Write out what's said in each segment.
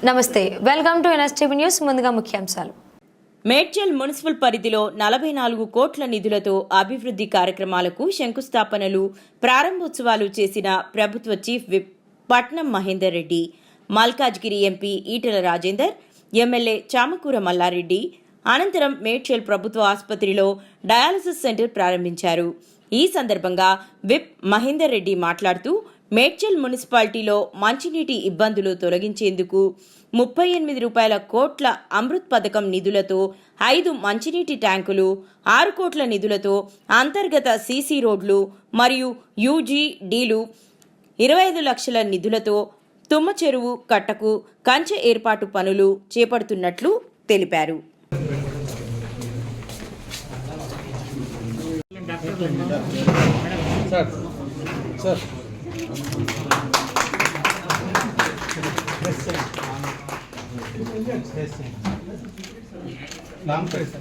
నమస్తే, welcome to NSTV news. ముందుగా ముఖ్యాంశాలు. మేడ్చల్ మున్సిపల్ పరిధిలో 44 కోట్ల నిధులతో అభివృద్ధి కార్యక్రమాలకు శంకుస్థాపనలు, ప్రారంభోత్సవాలు చేసిన ప్రభుత్వ చీఫ్ విప్ పట్నం మహేందర్ రెడ్డి, మల్కాజ్గిరి ఎంపీ ఈటెల రాజేందర్, ఎమ్మెల్యే చామకూర మల్లారెడ్డి అనంతరం మేడ్చల్ ప్రభుత్వ ఆసుపత్రిలో డయాలసిస్ సెంటర్ ప్రారంభించారు. ఈ సందర్భంగా విప్ మహేందర్ రెడ్డి మాట్లాడుతూ మేడ్చల్ మున్సిపాలిటీలో మంచినీటి ఇబ్బందులు తొలగించేందుకు 38 కోట్ల అమృత్ పథకం నిధులతో 5 మంచినీటి ట్యాంకులు, 6 కోట్ల నిధులతో అంతర్గత సీసీ రోడ్లు మరియు యూజీడీలు, 25 లక్షల నిధులతో తుమ్మ చెరువు కట్టకు కంచె ఏర్పాటు పనులు చేపడుతున్నట్లు తెలిపారు. Long press.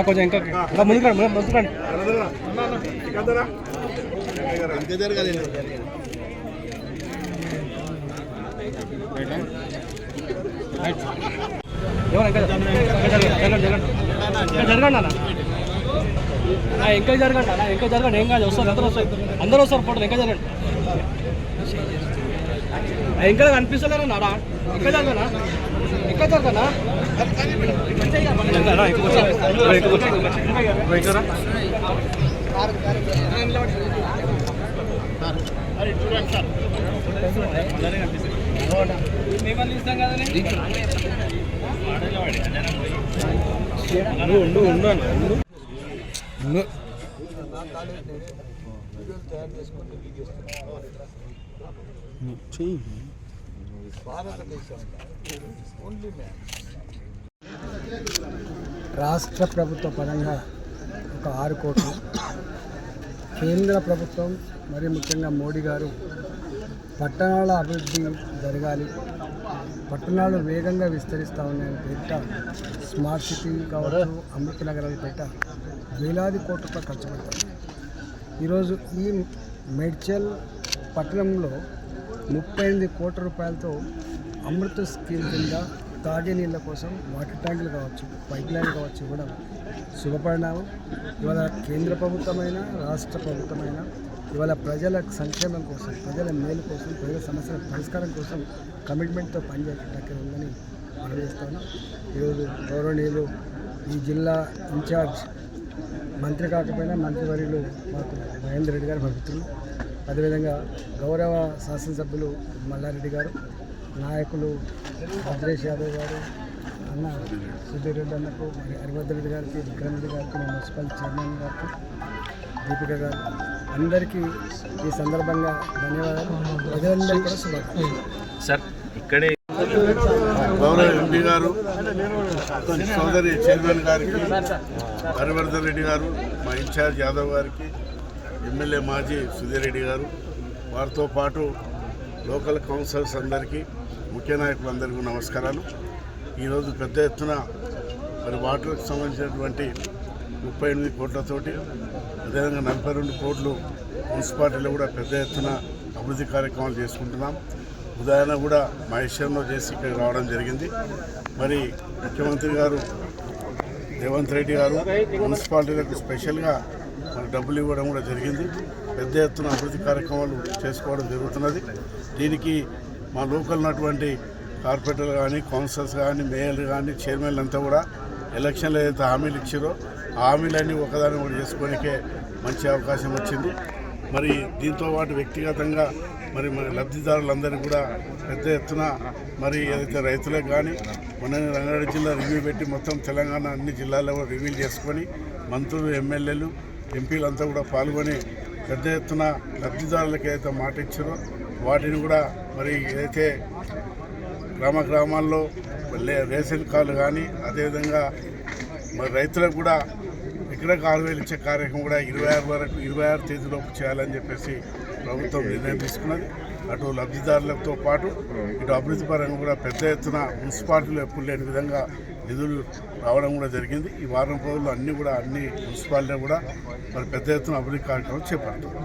కొంచెం ఇంకా ముందుకు ఇంకా జరగండి ఏం కాదు, వస్తారు అందరూ వస్తారు ఫోటోలు ఇంకా జరగండి. ఇంకా కనిపిస్తలేరన్నా, ఇంకా జరగనా, ఇంకా జరగనా. రాష్ట్ర ప్రభుత్వ పరంగా ఒక 6 కోట్లు, కేంద్ర ప్రభుత్వం మరి ముఖ్యంగా మోడీ గారు పట్టణాల అభివృద్ధి జరగాలి, పట్టణాలు వేగంగా విస్తరిస్తూ ఉన్నాయని పేరిట స్మార్ట్ సిటీ కావచ్చు, అమృత నగరాల పేరిట వేలాది కోట్ల ఖర్చు పెడతారు. ఈరోజు ఈ మేడ్చల్ పట్టణంలో 38 కోట్ల రూపాయలతో అమృత స్కీమ్ కింద తాగే నీళ్ళ కోసం వాటర్ ట్యాంకులు కావచ్చు, పైప్ లైన్ కావచ్చు ఇవ్వడం శుభపరిణామం. ఇవాళ కేంద్ర ప్రభుత్వమైన రాష్ట్ర ప్రభుత్వమైన ఇవాళ ప్రజల సంక్షేమం కోసం, ప్రజల మేలు కోసం, ప్రజల సమస్యల పరిష్కారం కోసం కమిట్మెంట్తో పనిచేయడానికి ఉందని మనం చేస్తాను. ఈరోజు గౌరవనీయులు ఈ జిల్లా ఇన్ఛార్జ్ మంత్రి కాకపోయినా మంత్రివర్యులు మాకు మహేందర్ రెడ్డి గారు భక్తులు, అదేవిధంగా గౌరవ శాసనసభ్యులు మల్లారెడ్డి గారు, నాయకులు భద్రేష్ యాదవ్ గారు, అన్న సుధీర్ రెడ్డి అన్నకు, మరి హరివర్ధన్ రెడ్డి గారికి, విక్రమ్ రెడ్డి గారికి, మున్సిపల్ చైర్మన్ గారికి, దీపిక గారు, అందరికీ ఈ సందర్భంగా ధన్యవాదాలు. ప్రజలందరికీ కూడా శుభాకాంక్షలు. సార్ ఇక్కడే గౌరవ ఎంపీ గారు, సోదరి చైర్మన్ గారికి, హరివర్ధన్ రెడ్డి గారు, మా ఇన్ఛార్జ్ యాదవ్ గారికి, ఎమ్మెల్యే మాజీ సుధీర్ రెడ్డి గారు, వారితో పాటు లోకల్ కౌన్సిలర్స్ అందరికీ, ముఖ్య నాయకులందరికీ నమస్కారాలు. ఈరోజు పెద్ద ఎత్తున మరి వాటర్కి సంబంధించినటువంటి 38 కోట్లతోటి, అదేవిధంగా 42 కోట్లు మున్సిపాలిటీలో కూడా పెద్ద ఎత్తున అభివృద్ధి కార్యక్రమాలు చేసుకుంటున్నాం. ఉదాహరణ కూడా మహేశ్వరంలో చేసి ఇక్కడికి రావడం జరిగింది. మరి ముఖ్యమంత్రి గారు రేవంత్ రెడ్డి గారు మున్సిపాలిటీలకు స్పెషల్గా మరి డబ్బులు ఇవ్వడం కూడా జరిగింది. పెద్ద ఎత్తున అభివృద్ధి కార్యక్రమాలు చేసుకోవడం జరుగుతున్నది. దీనికి మా లోకల్ ఉన్నటువంటి కార్పొరేటర్లు కానీ, కౌన్సిలర్స్ కానీ, మేయర్లు కానీ, చైర్మన్లు అంతా కూడా ఎలక్షన్లో ఏదైతే హామీలు ఇచ్చారో ఆ హామీలన్నీ ఒకదాన్ని కూడా చేసుకోనికే మంచి అవకాశం వచ్చింది. మరి దీంతో పాటు వ్యక్తిగతంగా మరి లబ్ధిదారులందరికీ కూడా పెద్ద ఎత్తున మరి ఏదైతే రైతులకు కానీ మొన్న రంగారెడ్డి జిల్లా రివ్యూ పెట్టి మొత్తం తెలంగాణ అన్ని జిల్లాల్లో రివ్యూ చేసుకొని మంత్రులు, ఎమ్మెల్యేలు, ఎంపీలంతా కూడా పాల్గొని పెద్ద ఎత్తున లబ్ధిదారులకు ఏదైతే మాట ఇచ్చారో వాటిని కూడా మరి ఏదైతే గ్రామాల్లో రేషన్ కార్డులు కానీ, అదేవిధంగా మరి రైతులకు కూడా ఎకరాకు 6,000 ఇచ్చే కార్యక్రమం కూడా 26 తేదీలోపు చేయాలని చెప్పేసి ప్రభుత్వం నిర్ణయం తీసుకున్నది. అటు లబ్ధిదారులతో పాటు ఇటు అభివృద్ధి పరంగా కూడా పెద్ద ఎత్తున మున్సిపాలిటీలు ఎప్పుడు లేని విధంగా నిధులు రావడం కూడా జరిగింది. ఈ వారం రోజుల్లో అన్ని మున్సిపాలిటీలు కూడా మరి పెద్ద ఎత్తున అభివృద్ధి కార్యక్రమం చేపడుతుంది.